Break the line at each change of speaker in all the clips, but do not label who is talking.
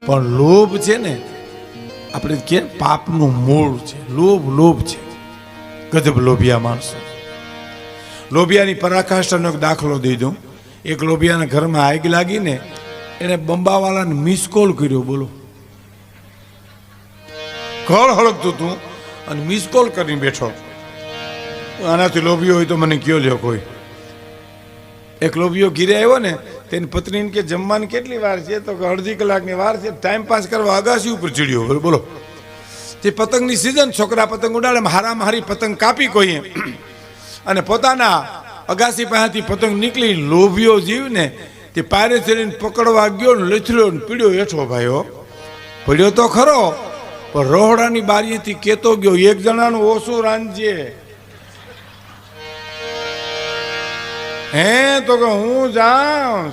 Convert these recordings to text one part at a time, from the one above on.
પણ લોભ છે ને આપણે કે પાપનું મૂળ છે. લોભ છે. ગજબ લોભિયા માણસો. લોભિયાની પરાકાષ્ઠાનો એક દાખલો દઈ દઉં. એક લોભિયાના ઘરમાં આગ લાગીને એને બંબાવાલાને મિસ કોલ કર્યો. બોલો, ઘર હળગતું હતું અને મિસ કોલ કરીને બેઠો. આનાથી લોભિયો હોય તો મને કયો લ્યો કોઈ. એક લોભિયો ઘીરે આવ્યો ને તેની પત્નીને કે જમવાની કેટલી વાર છે? તો અડધી કલાકની વાર છે. ટાઈમ પાસ કરવા અગાસી ઉપર ચડ્યો. બોલો, તે પતંગની સિઝન, છોકરા પતંગ ઉડાડે, હારામાં હારી પતંગ કાપી કોઈએ અને પોતાના અગાસી પાસેથી પતંગ નીકળી. લોભિયો જીવ ને તે પાયરે ચડીને પકડવા ગયો ને લથડ્યો ને પીડ્યો હેઠો. ભાઈઓ પડ્યો તો ખરો, પણ રોહડાની બારીએથી કેતો ગયો, એક જણાનું ઓછું રાંધજે. હે તો કે હું જાઉં.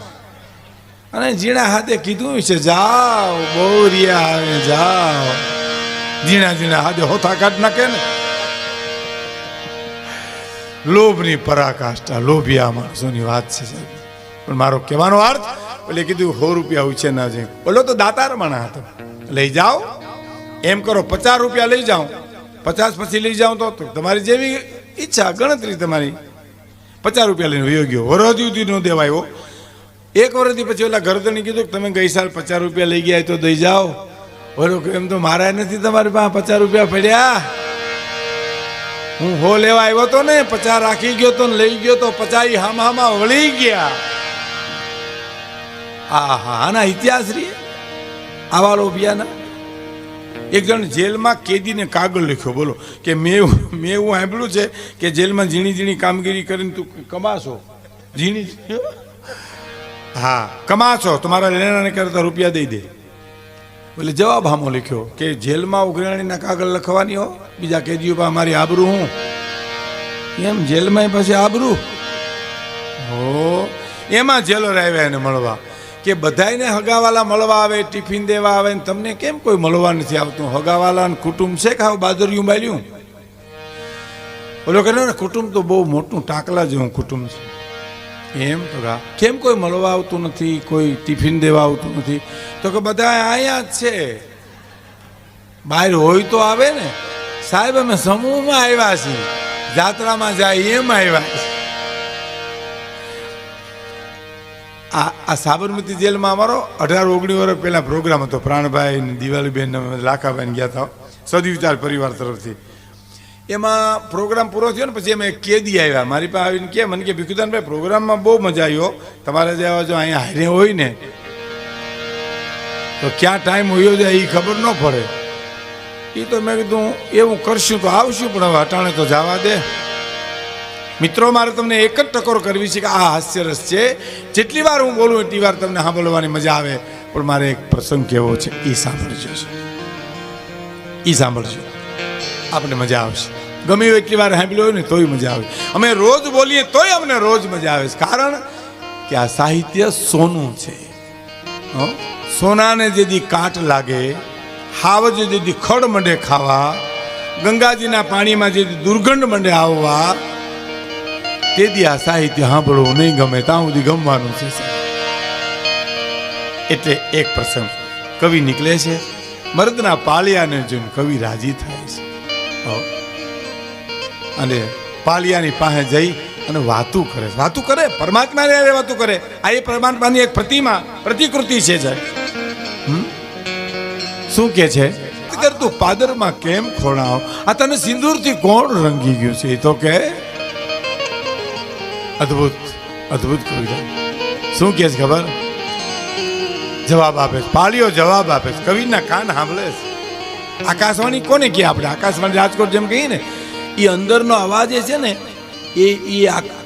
અને જીણા હાથે કીધું છે જાઓ, બોરિયા આવે જાઓ. જીણા હાથે હોથા કાઢ નાખે ને. લોભની પરાકાષ્ઠા, લોભિયા માણસોની વાત છે સાહેબ. પણ મારો કહેવાનો અર્થ, એટલે કીધું 100 રૂપિયા ઉછે ના જાય. બોલો તો દાતાર માણા હતો. લઈ જાઓ, એમ કરો 50 રૂપિયા લઈ જાઓ, 50 પછી લઈ જાઓ તો તમારી જેવી ઈચ્છા, ગણતરી તમારી. 50 રૂપિયા લઈને વયો ગયો. વરદી નો દેવાયો. 1 વર્ષથી પછી ઓલા ગરદની કીધું કે તમે ગઈ સાલ 50 રૂપિયા લઈ ગયા તો દઈ જાઓ. બોલો એમ તો મારા નથી તમારી પાસે 50 રૂપિયા પડ્યા. હું હો લેવા આવ્યો તો ને, 50 રાખી ગયો તો લઈ ગયો તો 50 હામા વળી ગયા. આના ઇતિહાસ રે આવા લોભિયાના. એક જણ જેલમાં કેદીને કાગળ લખ્યો. બોલો કે મેં એવું સાંભળ્યું છે કે જેલમાં ઝીણી કામગીરી કરીને તું કમાશો. હા કમાશો, તમારા લેણાને કરતા રૂપિયા દઈ દે. એટલે જવાબ હામો લખ્યો કે જેલમાં ઉઘરાણીના કાગળ લખવાની હો, બીજા કેદીઓ પાસે મારી આબરૂ હું. એમ જેલમાં પછી આબરૂ હો. એમાં જેલર આવ્યા એને મળવા કે બધાને હગાવાલા મળવા આવે, ટિફિન દેવા આવે, ને તમને કેમ કોઈ મળવા નથી આવતું? હગાવાલા કુટુંબ છે કે બાદરિયું બાલ્યું? બોલો કે ને કુટુંબ તો બહુ મોટું ટાકલા જેવું કુટુંબ છે. એમ તો કેમ કોઈ મળવા આવતું નથી, કોઈ ટિફિન દેવા આવતું નથી? તો કે બધા અહીંયા જ છે. બહાર હોય તો આવે ને. સાહેબ અમે સમૂહમાં આવ્યા છીએ, જાત્રામાં જાય એમ આવ્યા છે. આ સાબરમતી જેલમાં અમારો 18-19 વર્ષ પહેલા પ્રોગ્રામ હતો. પ્રાણભાઈ ને દિવાળીબેન લાખાભાઈ ગયા હતા સદવિચાર પરિવાર તરફથી. એમાં પ્રોગ્રામ પૂરો થયો ને પછી અમે એક કેદી આવ્યા મારી પાસે આવીને કે મને કે ભીખુદાનભાઈ પ્રોગ્રામમાં બહુ મજા આવ્યો, તમારે જેવા જો અહીંયા હારે હોય ને તો ક્યાં ટાઈમ હોયો જાય એ ખબર ન પડે. એ તો મેં કીધું એવું કરશું તો આવશું, પણ હવે અટાણે તો જવા દે. મિત્રો મારે તમને એક જ ટકોર કરવી છે કે આ હાસ્યરસ છે. જેટલી વાર હું બોલું એટલી વાર તમને સાંભળવાની મજા આવે. પણ મારે એક પ્રસંગ કહેવો છે, એ સાંભળજો. આપણે મજા આવશે. ગમે એટલી વાર સાંભળ્યો હોય ને તોય મજા આવે. અમે રોજ બોલીએ તોય અમને રોજ મજા આવે. કારણ કે આ સાહિત્ય સોનું છે. સોનાને જેથી કાટ લાગે, હાવજ જેથી ખડ મંડે ખાવા, ગંગાજીના પાણીમાં જેથી દુર્ગંધ મંડે આવવા, તેથી આ સાહિત્ય સાંભળવું નહીં ગમે ત્યાં સુધી ગમવાનું છે. એટલે એક પ્રસંગ કવિ નીકળે છે, મર્દના પાળિયાને જોઈને કવિ રાજી થાય છે. અને પાળિયાની પાસે જઈ અને વાતું કરે પરમાત્માને વાતું કરે. આ એ પરમાત્માની એક પ્રતિકૃતિ છે. શું કે છે? તું પાદરમાં કેમ ખોણાવ, આ તને સિંદૂરથી કોણ રંગી ગયું છે? તો કે અદ્ભુત કવિતા. શું કે છે ખબર? જવાબ આપે છે પાળિયો, જવાબ આપે છે. કવિના કાન સાંભળે છે. આકાશવાણી કોને કહે આપણે? આકાશવાણી રાજકોટ જેમ કહીએ ને, એ અંદરનો અવાજ છે ને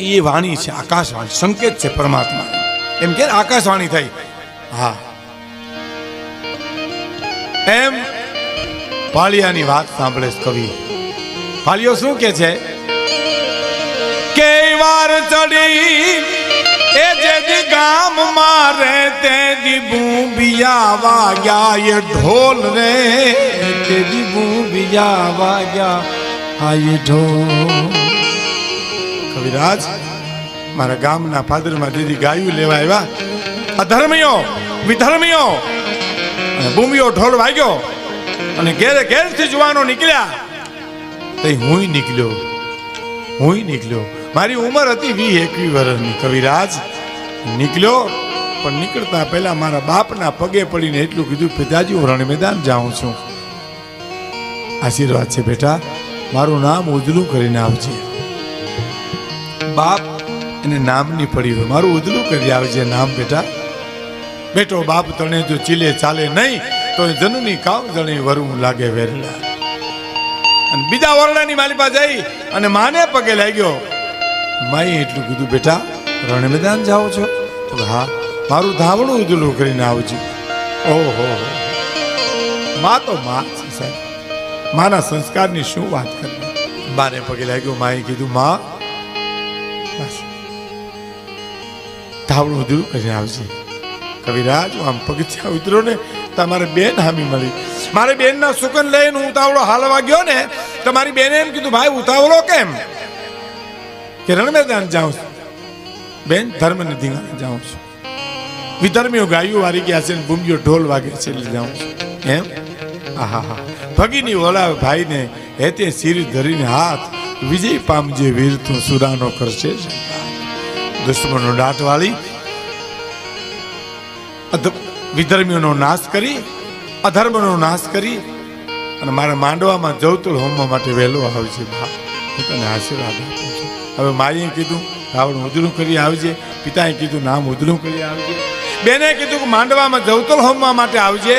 એ વાણી છે. આકાશવાણી સંકેત છે પરમાત્મા. એમ કે આકાશવાણી થઈ. હા, એમ પાળિયાની વાત સાંભળે છે કવિ. પાળિયો શું કે છે? કે વાર ચડી એ જે ગામ મારે તે દીબુંબિયા વાગ્યા, એ ઢોલ રે તે દીબુંબિયા વાગ્યા, આ એ ઢોલ. કવિરાજ મારા ગામના પાદરમાં દીદી ગાયું લેવા આવ્યા. અધર્મીઓ વિધર્મીઓ અને બૂમિયો ઢોલ વાગ્યો અને ઘેરે ઘેરથી જુવાનો નીકળ્યા તો હુંય નીકળ્યો મારી ઉંમર હતી 20-21 વર્ષની કવિરાજ નીકળ્યો પણ નીકળતા પહેલા મારા બાપના પગે પડીને એટલું કીધું પિતાજી હું રણ મેદાન જાઉં છું આશીર્વાદ છે બેટા મારું નામ ઉજળું કરીને આવજે બાપ એને નામ ની પડી હોય મારું ઉજળું કરી આવજે નામ બેટો બાપ તને જો ચીલે ચાલે નહીં તો જનની કામ જણી વરું લાગે વેરલા અને બીજા ઓરડાની માલિપા જઈ અને માને પગે લાગ્યો માએ એટલું કીધું બેટા રણ મેદાન જાઓ છો તો હા મારું ધાવણું ઉજળું કરીને આવજો ઓહો માં તો માં છે સાહેબ માના સંસ્કારની શું વાત કરવી બાને પગે લાગ્યો માએ કીધું માં બસ ધાવણું ઉજળું કરીને આવજે કવિરાજ આમ પગથિયા ઉતર્યો ને તમારે બેન હામી મળી મારે બેનના સુકન લઈને હું ઉતાવળો હાલવા ગયો ને તમારી બેને એમ કીધું ભાઈ ઉતાવળો કેમ કે રણ મેદાન જાઉં છું બેન ધર્મને ધીંગાણે જાઉં છું વિધર્મીઓ ગાયું વારી ગયા છે બૂમ્યો ઢોલ વાગે છે એટલે જાઉં છું એમ આહા ભગીની ઓલાવે ભાઈને હેતે શિર ધરીને હાથ વિજય પામજે વીર તું સુરાનો કરશે દુશ્મનો દાટ વાળી વિધર્મીઓનો નાશ કરી અધર્મનો નાશ કરી અને મારા માંડવામાં જવતુલ હોમવા માટે વહેલો આવજે બા હું તને આશીર્વાદ આપું છું હવે માએ કીધું રાવણ ઉજળું કરી આવજે પિતાએ કીધું નામ ઉજળું કરી આવજે બેને કીધું કે માંડવામાં જવતુલ હોમવા માટે આવજે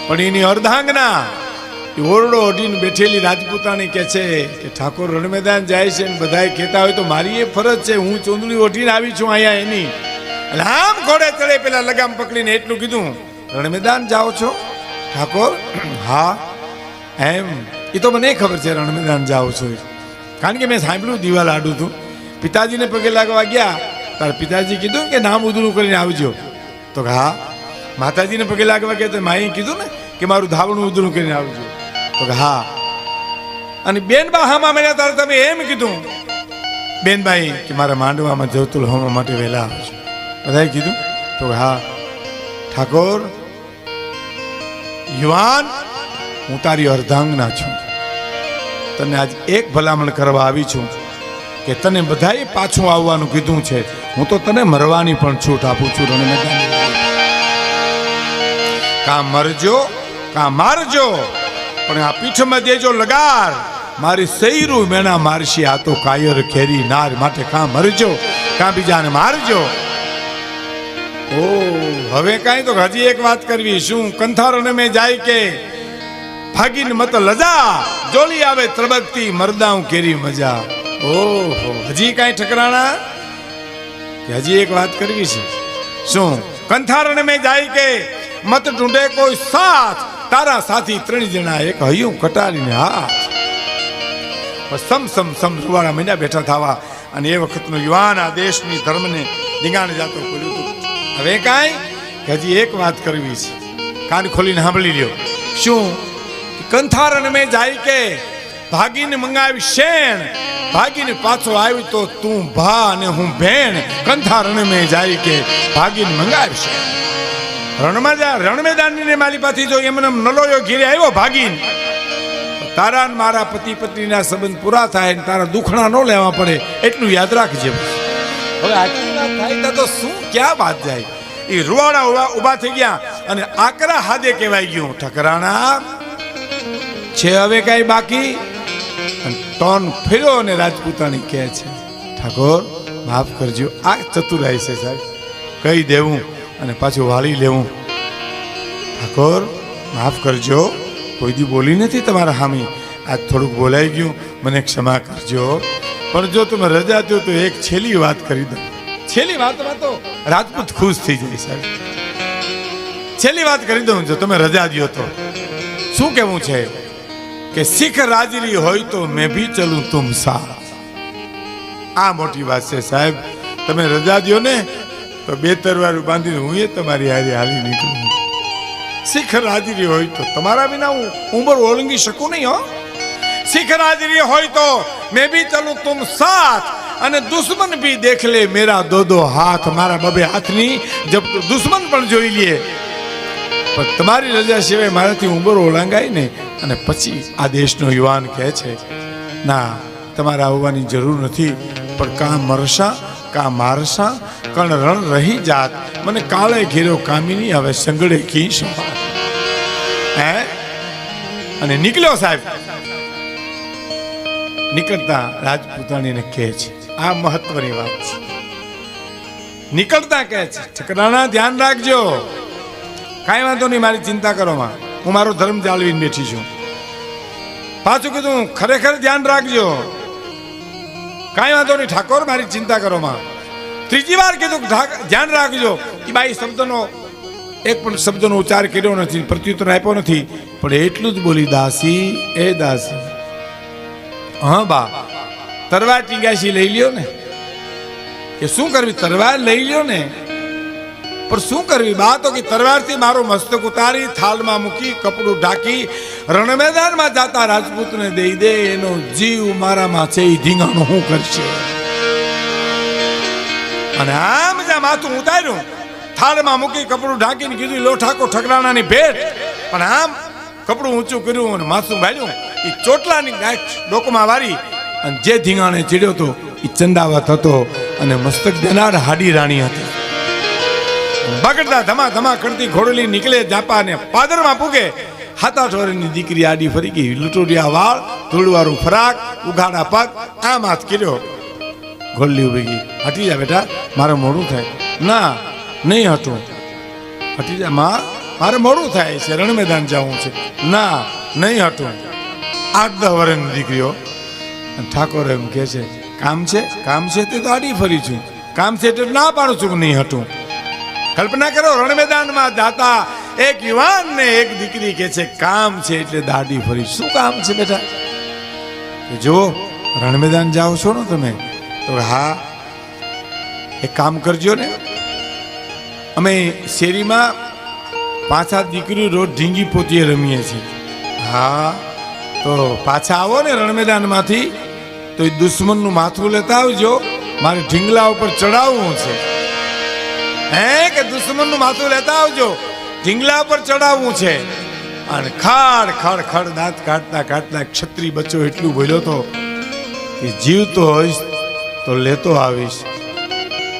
પણ એની અર્ધાંગના ઓરડો અઢીને બેઠેલી રાજપૂતાણી કે છે કે ઠાકોર રણ મેદાન જાય છે ને બધાએ કહેતા હોય તો મારી એ ફરજ છે હું ચોંદડી ઓઢીને આવી છું અહીંયા એની આમ ઘોડે ચડે પેલા લગામ પકડીને એટલું કીધું રણ મેદાન જાઓ છો ઠાકોર હા એમ એ તો મને ખબર છે રણ મેદાન જાઓ છો કારણ કે મેં સાંભળ્યું દિવાલ આડું હતું પિતાજીને પગે લાગવા ગયા તાર પિતાજી કીધું કે નામ ઉજળું કરીને આવજો તો હા માતાજીને પગે લાગવા ગયા તો માએ કીધું ને કે મારું ધાવણું ઉજળું કરીને આવજો તો હા અને બેનબા હામાં મળ્યા ત્યારે તમે એમ કીધું બેનબાઈ કે મારા માંડવામાં જવતુલ હોમવા માટે વહેલા આવજો બધાએ કીધું તો હા ઠાકોર યુવાન હું તારી અર્ધાંગના છું તને આજ એક ભલામણ કરવા આવી છું કે તને બધાએ પાછું આવવાનું કીધું છે હું તો તને મરવાની પણ છૂટ આપું છું રણ મેદાન કાં મરજો કાં મારજો પણ આ પીઠમાં દેજો લગાર મારી સૈરું મેણા મારશી આ તો કાયર ખેરી નાર માટે કાં મરજો કાં બીજાને મારજો ઓ હવે કાંઈ તો હજી એક વાત કરવી શું કંથારણ મેં જાય કે ભાગીને મત લજા જોલી આવે ત્રબકતી મરદાઉ કેરી મજા ઓહો હજી કાંઈ ઠકરાણા કે હજી એક વાત કરવી છે શું કંથારણ મેં જાય કે મત ઢૂંઢે કોઈ સાથ તારા સાથી 3 જણા એક હૈયું કટારીને હાથ સમ સમ સમ રૂવાડા મહિના બેઠા થવા અને એ વખતનો યુવાન આ દેશની ધર્મને ધીંગાણે જાતો બોલ્યું હવે કાંઈ હજી એક વાત કરવી છે કાન ખોલીને સાંભળી લ્યો શું કંથારણ મેં જાય કે ભાગીને મંગાવી શેણ ભાગીને પાછો આવી તો તું ભા અને હું ભેણ કંથારણ મેં જાય કે ભાગીને મંગાવી શેણ રણ મેદાનની માલી પાથી જો એમને નલોયો ઘીરે આવ્યો ભાગીને તારા મારા પતિ પત્નીના સંબંધ પૂરા થાય ને તારા દુખણા ન લેવા પડે એટલું યાદ રાખજે હવે આટલી વાત થાય તો શું ક્યાં વાત જાય એ રૂવાડા ઉભા થઈ ગયા અને આકરા હાદે કહેવાય ગયું ઠકરાણા છે હવે કઈ બાકી ટોન ફેર્યો અને રાજપૂતાણી કહે છે ઠાકોર માફ કરજો આ ચતુરાઈ છે સાહેબ કહી દેવું અને પાછું વાળી લેવું ઠાકોર માફ કરજો કોઈ દી બોલી નથી તમારા હામી આજ થોડુંક બોલાઈ ગયું મને ક્ષમા કરજો પણ જો તમે રજા દો તો એક છેલ્લી વાત કરી દો છેલ્લી વાતમાં તો રાજપૂત ખુશ થઈ જાય સાહેબ છેલ્લી વાત કરી દઉં જો તમે રજા દો તો શું કહેવું છે કે શીખ રાજરી હોય તો મેં ભી ચલું તુમ સાથ આ મોટી વાત છે સાહેબ તમે રજા દો ને તો 2 તરવારું બાંધીને હું એ તમારી હારે હાલી નીકળું શીખ રાજરી હોય તો તમારા વિના હું ઉંમર ઓળંગી શકું નહીં હો શીખ રાજરી હોય તો મેં ભી ચલું તુમ સાથ અને દુશ્મન ભી દેખ લે મેરા 2 હાથ મારા બબે હાથની જબ દુશ્મન પણ જોઈ લે પણ તમારી રજા સિવાય મારાથી ઉંબરો ઓળંગાય ને. અને પછી આ દેશનો યુવાન કહે છે, ના તમારે આવવાની જરૂર નથી, પણ કાં મરસા કાં મારસા કણ રણ રહી જાત, મને કાળે ઘેરો કામિની હવે સંગડે કી સંભાળ. હે અને નીકળ્યો સાહેબ. નીકળતા રાજપૂતાણીને કહે છે, આ મહત્વની વાત છે. નીકળતા કહે છે, ઠકરાણા ધ્યાન રાખજો, કાંઈ વાંધો નહીં, મારી ચિંતા કરો માં, હું મારો ધર્મ જાળવીને બેઠી છું. પાછું કીધું, ખરેખર ધ્યાન રાખજો, કાંઈ વાંધો નહીં ઠાકોર, મારી ચિંતા કરો માં. ત્રીજી વાર કીધું ધ્યાન રાખજો. એ બાઈ શબ્દનો એક પણ શબ્દનો ઉચ્ચાર કર્યો નથી, પ્રત્યુત્તર આપ્યો નથી, પણ એટલું જ બોલી, દાસી એ દાસી. હા બા, તરવાર ટીંગાસી લઈ લ્યો ને. કે શું કરવી, તરવાર લઈ લ્યો ને, પણ શું કરવી બા? તો કે તરવારથી મારો મસ્તક ઉતારી થાળમાં મૂકી કપડું ઢાંકી રણ મેદાનમાં જાતા રાજપૂતને દઈ દે, એનો જીવ મારામાં છે, એ ધીંગાણું શું કરશે? અને આમ જ્યાં માથું ઉતાર્યું, થાળમાં મૂકી કપડું ઢાંકીને કીધું, લો ઠાકો ઠકરાણાની ભેટ. પણ આમ કપડું ઊંચું કર્યું અને માથું ભાડ્યું, એ ચોટલાની ગાંઠ ડોકમાં વારી, અને જે ધીંગાણે ચીડ્યો હતો એ ચંદાવત હતો, અને મસ્તક દેનાર હાડી રાણી હતી. બગડતા ધમા ધમા કરતી ઘોડલી નીકળે જાપા ને પાદરમાં પૂગે. 7-8 વર્ષની દીકરી આડી ફરી ગઈ, લૂંટોડિયા વાળ, ધૂળવાળું ફરાક, ઉઘાડા પગ, આમ હાથ કર્યો. ઘોડલી ઉભી ગઈ, હટી જા બેટા, મારે મોડું થાય. ના નહીં હટું. હટી જા માં, મારે મોડું થાય છે, રણ મેદાન જવું છે. ના નહીં હટું. 8-10 વર્ષની દીકરીઓ. ઠાકોર એમ કહે છે, કામ છે, કામ છે તે તો આડી ફરી છું, કામ છે એટલે ના પાડું છું કે નહીં હટું. કલ્પના કરો, રણ મેદાનમાં જાતા એક યુવાન ને એક દીકરી કહે છે કામ છે એટલે દાઢી ફરી. શું કામ છે બેટા? જો રણ મેદાન જાઓ છો ને તમે, તો હા એક કામ કરજો ને, અમે શેરીમાં 5-7 દીકરીઓ રોજ ઢીંગી પોતીએ રમીએ છીએ. હા તો પાછા આવો ને રણ મેદાનમાંથી, તો એ દુશ્મનનું માથું લેતા આવજો, મારે ઢીંગલા ઉપર ચડાવવું છે. હે કે દુશ્મનનું માથું લેતા આવજો, ઢીંગલા પર ચડાવવું છે. અને ખાડ ખાડ ખાડ દાંત કાઢતા કાઢતા ક્ષત્રિય બચ્ચો એટલું બોલ્યો તો કે જીવતો હોઈશ તો લેતો આવીશ,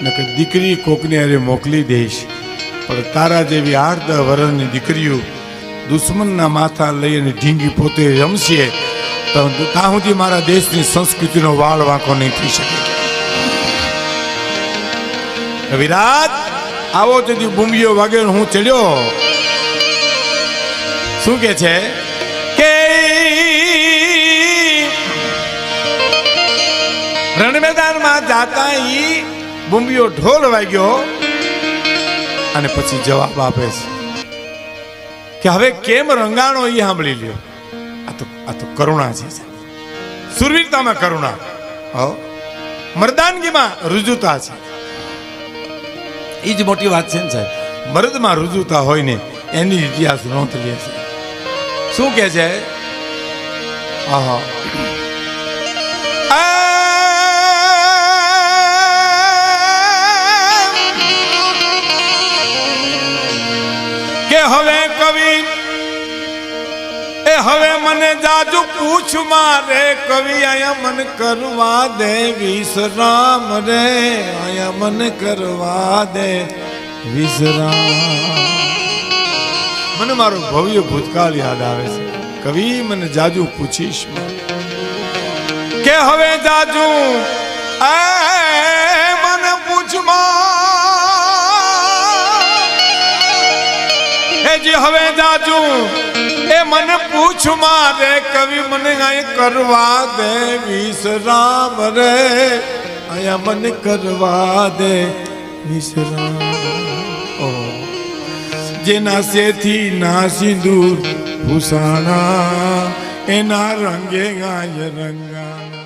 નકર દીકરી કોકને અરે મોકલી દઈશ, પણ તારા જેવી 8-10 વર્ષની દીકરીઓ દુશ્મનના માથા લઈને ઢીંગી પોતે રમશે તો ત્યાં સુધી મારા દેશની સંસ્કૃતિનો વાળ વાંકો નહીં થઈ શકે. વિરાટ આવો તેથી બુંબીઓ વાગે હું ચડ્યો. શું કે છે કે રણ મેદાનમાં જાતા ઈ બુંબીઓ ઢોલ વાગ્યો અને પછી જવાબ આપે છે કે હવે કેમ રંગાણો ઈ સાંભળી લ્યો. આ તો કરુણા છે, સુરવીરતામાં કરુણા, મર્દાનગીમાં રુજુતા છે. એ જ મોટી વાત છે ને સાહેબ. મર્દમાં રુજુતા હોય ને એની ઇતિહાસ નોંધ લે છે. શું કે છે? કે હવે કવિ એ હવે મને જાજુ પૂછ મારે કવિ, આયા મન કરવા દે વિશ્રામ રે, આયા મન કરવા દે વિશ્રામ. મને મારો ભવ્ય ભૂતકાળ યાદ આવે છે. કવિ મને જાજુ પૂછીશ કે હવે જાજુ મને પૂછમાં એ જે હવે જાજુ એ મને પૂછ મારે કવિ, મને આય કરવા દે વિશ્રામ રે, આયા મને કરવા દે વિશ્રામ. જેના સેથી ના સિંદૂર ભૂષાણા, એના રંગે ગાય રંગાણા.